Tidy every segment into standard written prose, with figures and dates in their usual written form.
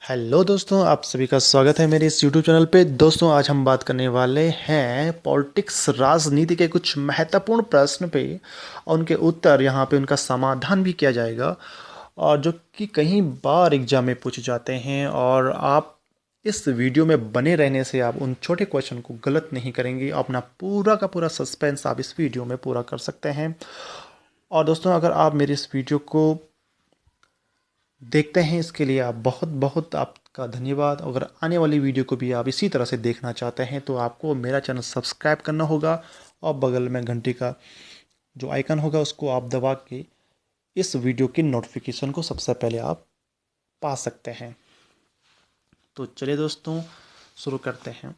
Hello दोस्तों, आप सभी का स्वागत है मेरे इस यूट्यूब चैनल पे। दोस्तों, आज हम बात करने वाले हैं पॉलिटिक्स, राजनीति के कुछ महत्वपूर्ण प्रश्न पे और उनके उत्तर, यहाँ पे उनका समाधान भी किया जाएगा, और जो कि कई बार एग्जाम में पूछे जाते हैं। और आप इस वीडियो में बने रहने से आप उन छोटे क्वेश्चन को गलत नहीं करेंगे। अपना पूरा का पूरा सस्पेंस आप इस वीडियो में पूरा कर सकते हैं। और दोस्तों, अगर आप मेरे इस वीडियो को देखते हैं, इसके लिए आप बहुत बहुत आपका धन्यवाद। अगर आने वाली वीडियो को भी आप इसी तरह से देखना चाहते हैं तो आपको मेरा चैनल सब्सक्राइब करना होगा, और बगल में घंटी का जो आइकन होगा उसको आप दबा के इस वीडियो की नोटिफिकेशन को सबसे पहले आप पा सकते हैं। तो चलिए दोस्तों, शुरू करते हैं।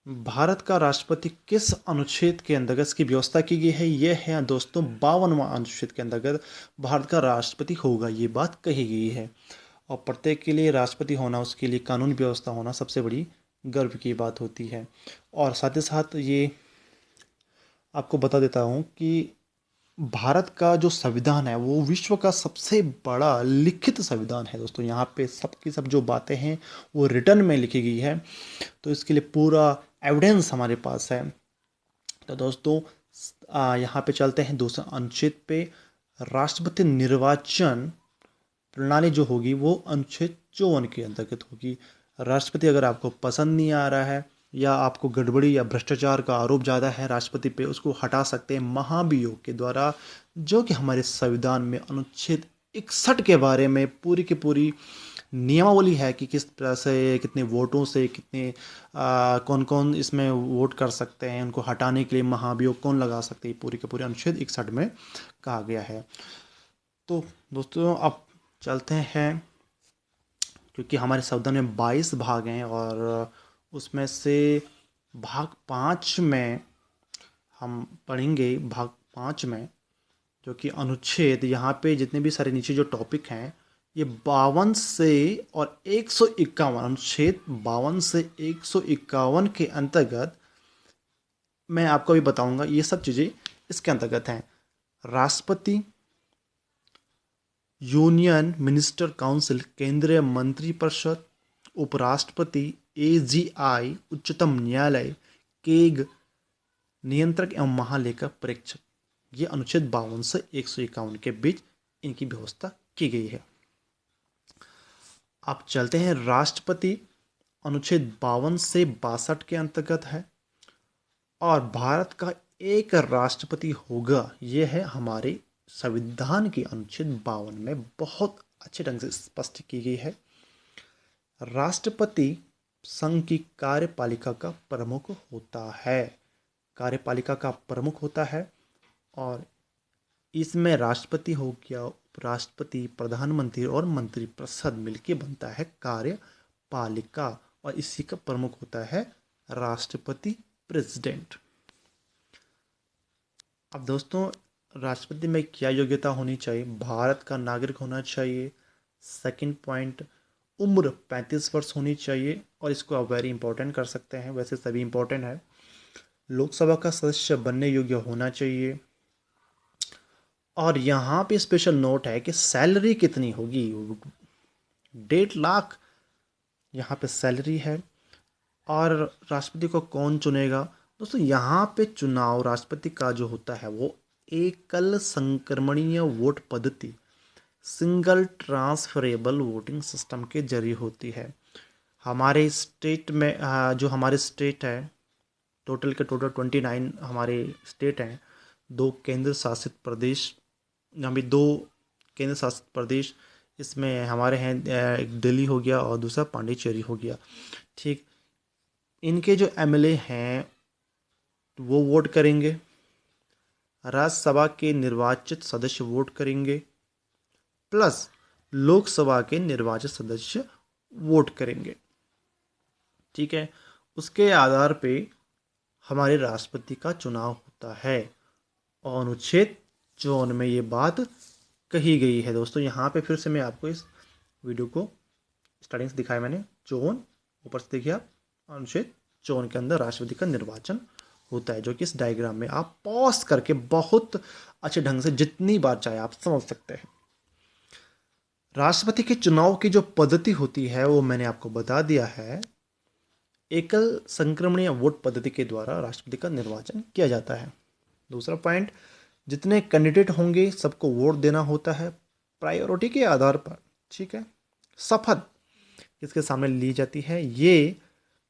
भारत का राष्ट्रपति किस अनुच्छेद के अंतर्गत इसकी व्यवस्था की गई है? यह है दोस्तों 52वां अनुच्छेद के अंतर्गत भारत का राष्ट्रपति होगा, ये बात कही गई है। और प्रत्येक के लिए राष्ट्रपति होना, उसके लिए कानूनी व्यवस्था होना सबसे बड़ी गर्व की बात होती है। और साथ ही साथ ये आपको बता देता हूँ कि भारत का जो संविधान है वो विश्व का सबसे बड़ा लिखित संविधान है दोस्तों। यहाँ पे सबकी सब जो बातें हैं वो रिटर्न में लिखी गई है, तो इसके लिए पूरा एविडेंस हमारे पास है। तो दोस्तों, यहाँ पे चलते हैं दूसरा अनुच्छेद पे। राष्ट्रपति निर्वाचन प्रणाली जो होगी वो अनुच्छेद 54 के अंतर्गत होगी। राष्ट्रपति अगर आपको पसंद नहीं आ रहा है, या आपको गड़बड़ी या भ्रष्टाचार का आरोप ज़्यादा है राष्ट्रपति पे, उसको हटा सकते हैं महाभियोग के द्वारा, जो कि हमारे संविधान में अनुच्छेद 61 के बारे में पूरी की पूरी नियमावली है कि किस तरह से, कितने वोटों से, कितने कौन कौन इसमें वोट कर सकते हैं, उनको हटाने के लिए महाभियोग कौन लगा सकते हैं, पूरी के पूरे अनुच्छेद 61 में कहा गया है। तो दोस्तों, अब चलते हैं, क्योंकि हमारे संविधान में 22 भाग हैं, और उसमें से भाग 5 में हम पढ़ेंगे। भाग 5 में जो कि अनुच्छेद, यहाँ पे जितने भी सारे नीचे जो टॉपिक हैं, ये 52 से और 151, अनुच्छेद 52 से 151 के अंतर्गत मैं आपको भी बताऊंगा। ये सब चीज़ें इसके अंतर्गत हैं। राष्ट्रपति, यूनियन मिनिस्टर काउंसिल, केंद्रीय मंत्रिपरिषद, उपराष्ट्रपति, एजीआई, उच्चतम न्यायालय, केग, नियंत्रक एवं महालेखा परीक्षक, ये अनुच्छेद 52 से 151 के बीच इनकी व्यवस्था की गई है। आप चलते हैं राष्ट्रपति, अनुच्छेद 52 से 62 के अंतर्गत है, और भारत का एक राष्ट्रपति होगा, यह है हमारे संविधान के अनुच्छेद 52 में बहुत अच्छे ढंग से स्पष्ट की गई है। राष्ट्रपति संघ की कार्यपालिका का प्रमुख होता है, कार्यपालिका का प्रमुख होता है। और इसमें राष्ट्रपति हो गया, उपराष्ट्रपति, प्रधानमंत्री और मंत्रिपरिषद मिलके बनता है कार्यपालिका, और इसी का प्रमुख होता है राष्ट्रपति, प्रेसिडेंट। अब दोस्तों, राष्ट्रपति में क्या योग्यता होनी चाहिए? भारत का नागरिक होना चाहिए। सेकंड पॉइंट, उम्र 35 वर्ष होनी चाहिए, और इसको आप वेरी इंपॉर्टेंट कर सकते हैं, वैसे सभी इंपॉर्टेंट है। लोकसभा का सदस्य बनने योग्य होना चाहिए। और यहाँ पे स्पेशल नोट है कि सैलरी कितनी होगी, 1.5 लाख यहाँ पे सैलरी है। और राष्ट्रपति को कौन चुनेगा? दोस्तों, यहाँ पे चुनाव राष्ट्रपति का जो होता है वो एकल संक्रमणीय वोट पद्धति, सिंगल ट्रांसफरेबल वोटिंग सिस्टम के जरिए होती है। हमारे स्टेट में जो हमारे स्टेट है, टोटल के टोटल 29 हमारे स्टेट हैं। 2 केंद्र शासित प्रदेश, यहाँ भी 2 केंद्र शासित प्रदेश इसमें हमारे हैं। एक दिल्ली हो गया और दूसरा पांडिचेरी हो गया। ठीक, इनके जो एमएलए हैं वो वोट करेंगे, राज्यसभा के निर्वाचित सदस्य वोट करेंगे, प्लस लोकसभा के निर्वाचित सदस्य वोट करेंगे। ठीक है, उसके आधार पे हमारे राष्ट्रपति का चुनाव होता है, और अनुच्छेद 54 में ये बात कही गई है। दोस्तों, यहाँ पे फिर से मैं आपको इस वीडियो को स्टार्टिंग से दिखाया मैंने। 54 ऊपर से देखिए आप, अनुच्छेद 54 के अंदर राष्ट्रपति का निर्वाचन होता है, जो कि इस डायग्राम में आप पॉज करके बहुत अच्छे ढंग से जितनी बार चाहे आप समझ सकते हैं। राष्ट्रपति के चुनाव की जो पद्धति होती है वो मैंने आपको बता दिया है। एकल संक्रमणीय वोट पद्धति के द्वारा राष्ट्रपति का निर्वाचन किया जाता है। दूसरा पॉइंट, जितने कैंडिडेट होंगे सबको वोट देना होता है प्रायोरिटी के आधार पर। ठीक है। शपथ किसके सामने ली जाती है? ये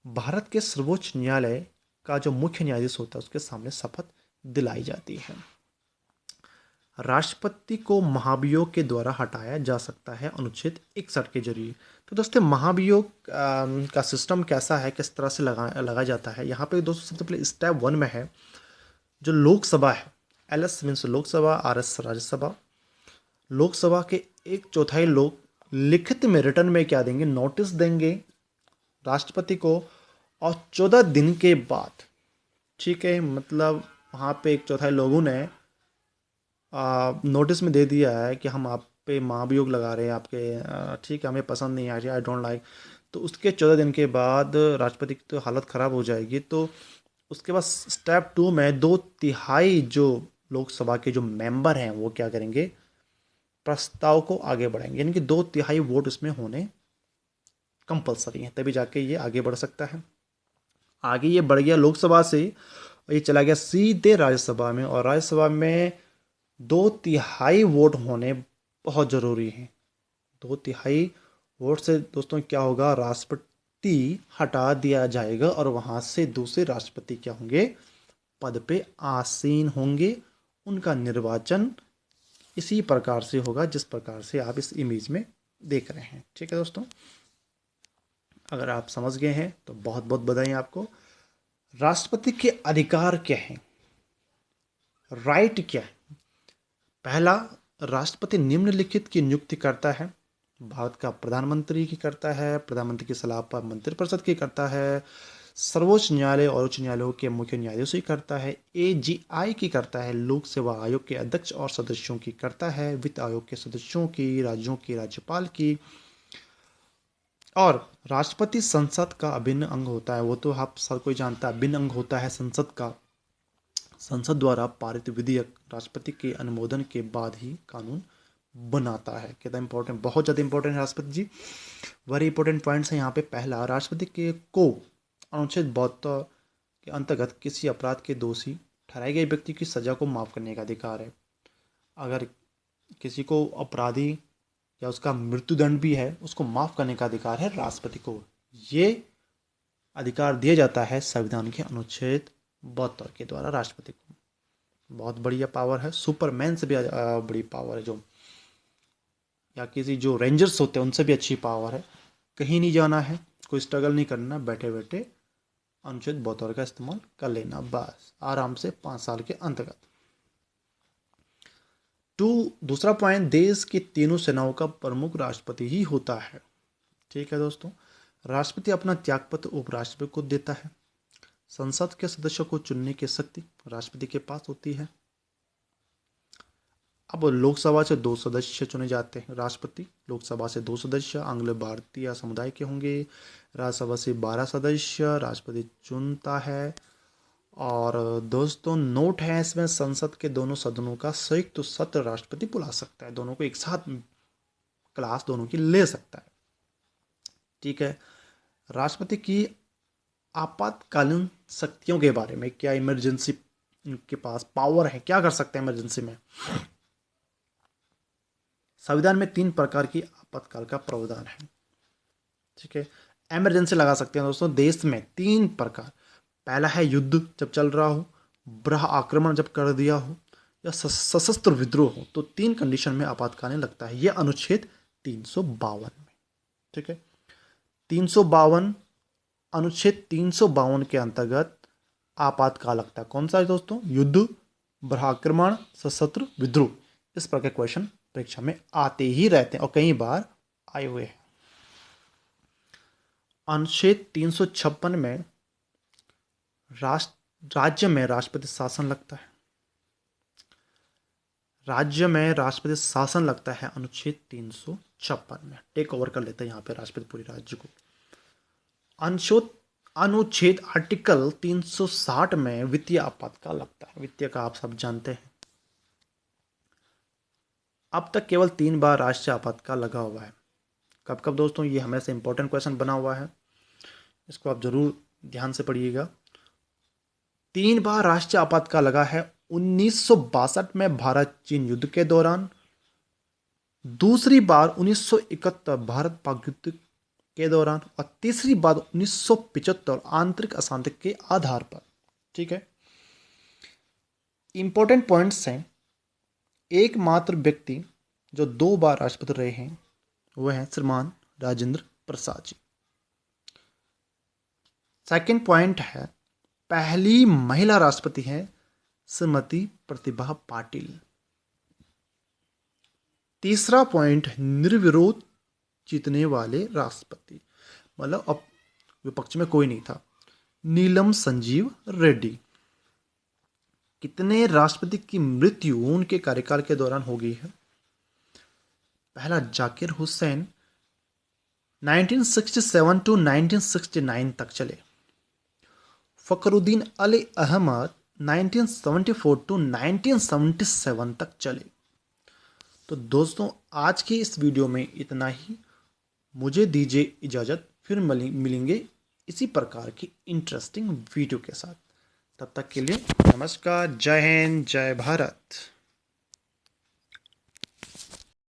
भारत के सर्वोच्च न्यायालय का जो मुख्य न्यायाधीश होता है उसके सामने शपथ दिलाई जाती है। राष्ट्रपति को महाभियोग के द्वारा हटाया जा सकता है अनुच्छेद 61 के जरिए। तो दोस्तों महाभियोग का सिस्टम कैसा है, किस तरह से लगाया जाता है, यहाँ पे दोस्तों सबसे पहले स्टेप 1 में है जो लोकसभा है, LS means Lok Sabha, RS Rajya Sabha. Lok Sabha के 1/4 लोग लिखित में रिटर्न में क्या देंगे, नोटिस देंगे राष्ट्रपति को, और 14 दिन के बाद, ठीक है, मतलब वहाँ पे 1/4 लोगों ने नोटिस में दे दिया है कि हम आप पे महाभियोग लगा रहे हैं आपके, ठीक है, हमें पसंद नहीं आ रही, आई डोंट लाइक। तो उसके 14 दिन के बाद राष्ट्रपति की तो हालत ख़राब हो जाएगी। तो उसके बाद स्टेप 2 में 2/3 जो लोकसभा के जो मेंबर हैं वो क्या करेंगे, प्रस्ताव को आगे बढ़ाएंगे, यानी कि 2/3 वोट इसमें होने कंपलसरी हैं, तभी जाके ये आगे बढ़ सकता है। आगे ये बढ़ गया लोकसभा से, ये चला गया सीधे राज्यसभा में, और राज्यसभा में 2/3 वोट होने बहुत ज़रूरी है। 2/3 वोट से दोस्तों क्या होगा, राष्ट्रपति हटा दिया जाएगा और वहाँ से दूसरे राष्ट्रपति क्या होंगे, पद पे आसीन होंगे। उनका निर्वाचन इसी प्रकार से होगा जिस प्रकार से आप इस इमेज में देख रहे हैं। ठीक है दोस्तों, अगर आप समझ गए हैं तो बहुत बहुत बधाई आपको। राष्ट्रपति के अधिकार क्या हैं, राइट क्या है? पहला, राष्ट्रपति निम्नलिखित की नियुक्ति करता है। भारत का प्रधानमंत्री की करता है, प्रधानमंत्री की सलाह पर मंत्रिपरिषद की करता है, सर्वोच्च न्यायालय और उच्च न्यायालयों के मुख्य न्यायाधीशों की करता है, AGI की करता है, लोक सेवा आयोग के अध्यक्ष और सदस्यों की करता है, वित्त आयोग के सदस्यों की, राज्यों के राज्यपाल की। और राष्ट्रपति संसद का अभिन्न अंग होता है, वो तो आप सब कोई जानता है, अभिन्न अंग होता है संसद का। संसद द्वारा पारित विधेयक राष्ट्रपति के अनुमोदन के बाद ही कानून बनाता है। कितना इंपॉर्टेंट, बहुत ज़्यादा इंपॉर्टेंट है राष्ट्रपति जी। वेरी इंपॉर्टेंट पॉइंट्स है यहाँ पे। पहला, राष्ट्रपति के को अनुच्छेद 72 के अंतर्गत किसी अपराध के दोषी ठहराए गए व्यक्ति की सजा को माफ़ करने का अधिकार है। अगर किसी को अपराधी या उसका मृत्युदंड भी है, उसको माफ़ करने का अधिकार है राष्ट्रपति को। ये अधिकार दिया जाता है संविधान के अनुच्छेद 72 के द्वारा राष्ट्रपति को। बहुत बढ़िया पावर है, सुपरमैन से भी बड़ी पावर है, जो या किसी जो रेंजर्स होते हैं उनसे भी अच्छी पावर है। कहीं नहीं जाना है, कोई स्ट्रगल नहीं करना, बैठे बैठे अनुच्छेद 72 का इस्तेमाल कर लेना, बस आराम से 5 साल के अंतर्गत। दूसरा पॉइंट, देश की तीनों सेनाओं का प्रमुख राष्ट्रपति ही होता है। ठीक है दोस्तों, राष्ट्रपति अपना त्यागपत्र उपराष्ट्रपति को देता है। संसद के सदस्यों को चुनने की शक्ति राष्ट्रपति के पास होती है। अब लोकसभा से 2 सदस्य चुने जाते हैं राष्ट्रपति, लोकसभा से 2 सदस्य आंग्ल भारतीय समुदाय के होंगे, राज्यसभा से 12 सदस्य राष्ट्रपति चुनता है। और दोस्तों नोट है इसमें, संसद के दोनों सदनों का संयुक्त सत्र राष्ट्रपति बुला सकता है, दोनों को एक साथ क्लास दोनों की ले सकता है। ठीक है, राष्ट्रपति की आपातकालीन शक्तियों के बारे में, क्या इमरजेंसी के पास पावर है, क्या कर सकते हैं इमरजेंसी में। संविधान में 3 प्रकार की आपातकाल का प्रावधान है। ठीक है, इमरजेंसी लगा सकते हैं दोस्तों देश में 3 प्रकार। पहला है युद्ध जब चल रहा हो, बृह आक्रमण जब कर दिया हो, या सशस्त्र विद्रोह हो, तो 3 कंडीशन में आपातकालीन लगता है। यह अनुच्छेद 352 में। ठीक है, 352 अनुच्छेद 352 के अंतर्गत आपातकाल लगता है। कौन सा है दोस्तों? युद्ध, बृहदाक्रमण, सशस्त्र विद्रोह। इस प्रकार के क्वेश्चन परीक्षा में आते ही रहते हैं और कई बार आए हुए हैं। अनुच्छेद 356 में राज्य में राष्ट्रपति शासन लगता है। राज्य में राष्ट्रपति शासन लगता है अनुच्छेद 356 में। टेक ओवर कर लेते हैं यहाँ पे राष्ट्रपति पूरे राज्य को। अनुच्छेद आर्टिकल 360 में वित्तीय आपातकाल लगता है। वित्तीय का आप सब जानते हैं। अब तक केवल 3 बार राष्ट्रीय आपातकाल लगा हुआ है। कब कब दोस्तों, ये हमेशा इंपॉर्टेंट क्वेश्चन बना हुआ है, इसको आप जरूर ध्यान से पढ़िएगा। 3 बार राष्ट्रीय आपातकाल लगा है। 1962 में भारत चीन युद्ध के दौरान, दूसरी बार 1971 भारत पाक युद्ध के दौरान, और तीसरी बार 1975 आंतरिक अशांति के आधार पर। ठीक है, इंपॉर्टेंट पॉइंट्स हैं। एकमात्र व्यक्ति जो 2 बार राष्ट्रपति रहे हैं वह हैं श्रीमान राजेंद्र प्रसाद जी। सेकंड पॉइंट है, पहली महिला राष्ट्रपति हैं श्रीमती प्रतिभा पाटिल। तीसरा पॉइंट, निर्विरोध जीतने वाले राष्ट्रपति, मतलब अब विपक्ष में कोई नहीं था, नीलम संजीव रेड्डी। कितने राष्ट्रपति की मृत्यु उनके कार्यकाल के दौरान हो गई है? पहला, जाकिर हुसैन 1967 टू 1969 तक चले। फखरुद्दीन अली अहमद 1974 टू 1977 तक चले। तो दोस्तों, आज की इस वीडियो में इतना ही। मुझे दीजिए इजाज़त, फिर मिलेंगे इसी प्रकार की इंटरेस्टिंग वीडियो के साथ। तब तक के लिए नमस्कार, जय हिंद, जय भारत।